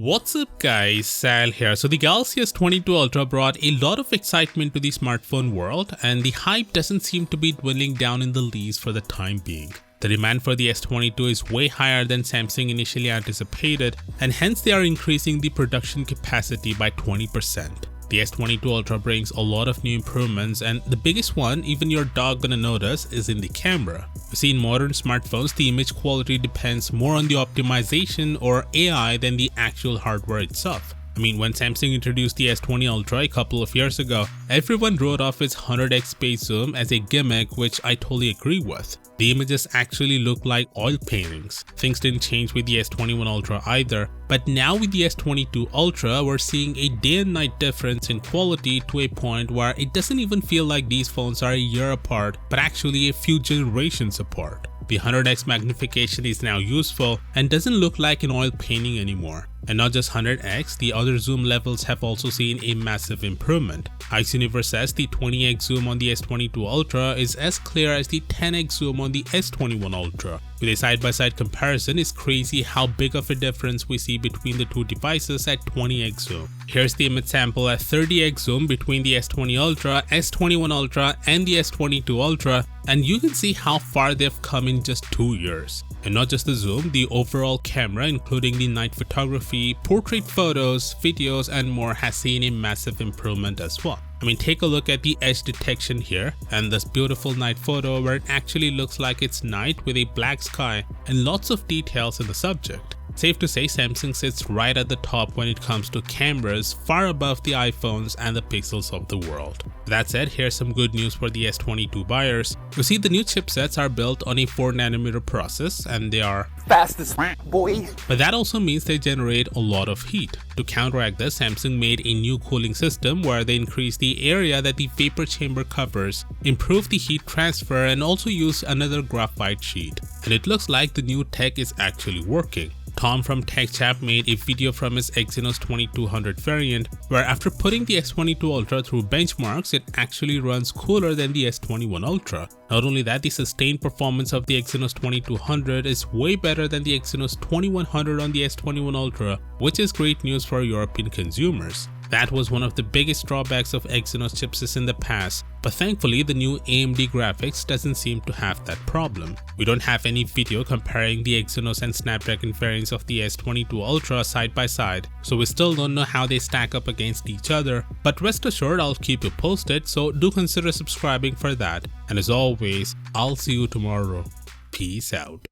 What's up guys, Sal here. So the Galaxy S22 Ultra brought a lot of excitement to the smartphone world, and the hype doesn't seem to be dwindling down in the least for the time being. The demand for the S22 is way higher than Samsung initially anticipated, and hence they are increasing the production capacity by 20%. The S22 Ultra brings a lot of new improvements, and the biggest one even your dog gonna notice is in the camera. You see, in modern smartphones, the image quality depends more on the optimization or AI than the actual hardware itself. I mean, when Samsung introduced the S20 Ultra a couple of years ago, everyone wrote off its 100x space zoom as a gimmick, which I totally agree with. The images actually look like oil paintings. Things didn't change with the S21 Ultra either, but now with the S22 Ultra, we're seeing a day and night difference in quality to a point where it doesn't even feel like these phones are a year apart, but actually a few generations apart. The 100x magnification is now useful and doesn't look like an oil painting anymore. And not just 100x, the other zoom levels have also seen a massive improvement. Universe says the 20x zoom on the S22 Ultra is as clear as the 10x zoom on the S21 Ultra. With a side-by-side comparison, it's crazy how big of a difference we see between the two devices at 20x zoom. Here's the image sample at 30x zoom between the S20 Ultra, S21 Ultra and the S22 Ultra, and you can see how far they've come in just 2 years. And not just the zoom, the overall camera, including the night photography, portrait photos, videos and more, has seen a massive improvement as well. I mean, take a look at the edge detection here and this beautiful night photo where it actually looks like it's night with a black sky and lots of details in the subject. Safe to say, Samsung sits right at the top when it comes to cameras, far above the iPhones and the Pixels of the world. That said, here's some good news for the S22 buyers. You see, the new chipsets are built on a 4nm process and they are fastest boy. But that also means they generate a lot of heat. To counteract this, Samsung made a new cooling system where they increase the area that the vapor chamber covers, improve the heat transfer and also use another graphite sheet. And it looks like the new tech is actually working. Tom from TechChap made a video from his Exynos 2200 variant where after putting the S22 Ultra through benchmarks, it actually runs cooler than the S21 Ultra. Not only that, the sustained performance of the Exynos 2200 is way better than the Exynos 2100 on the S21 Ultra, which is great news for European consumers. That was one of the biggest drawbacks of Exynos chipsets in the past, but thankfully the new AMD graphics doesn't seem to have that problem. We don't have any video comparing the Exynos and Snapdragon variants of the S22 Ultra side by side, so we still don't know how they stack up against each other, but rest assured I'll keep you posted, so do consider subscribing for that. And as always, I'll see you tomorrow. Peace out.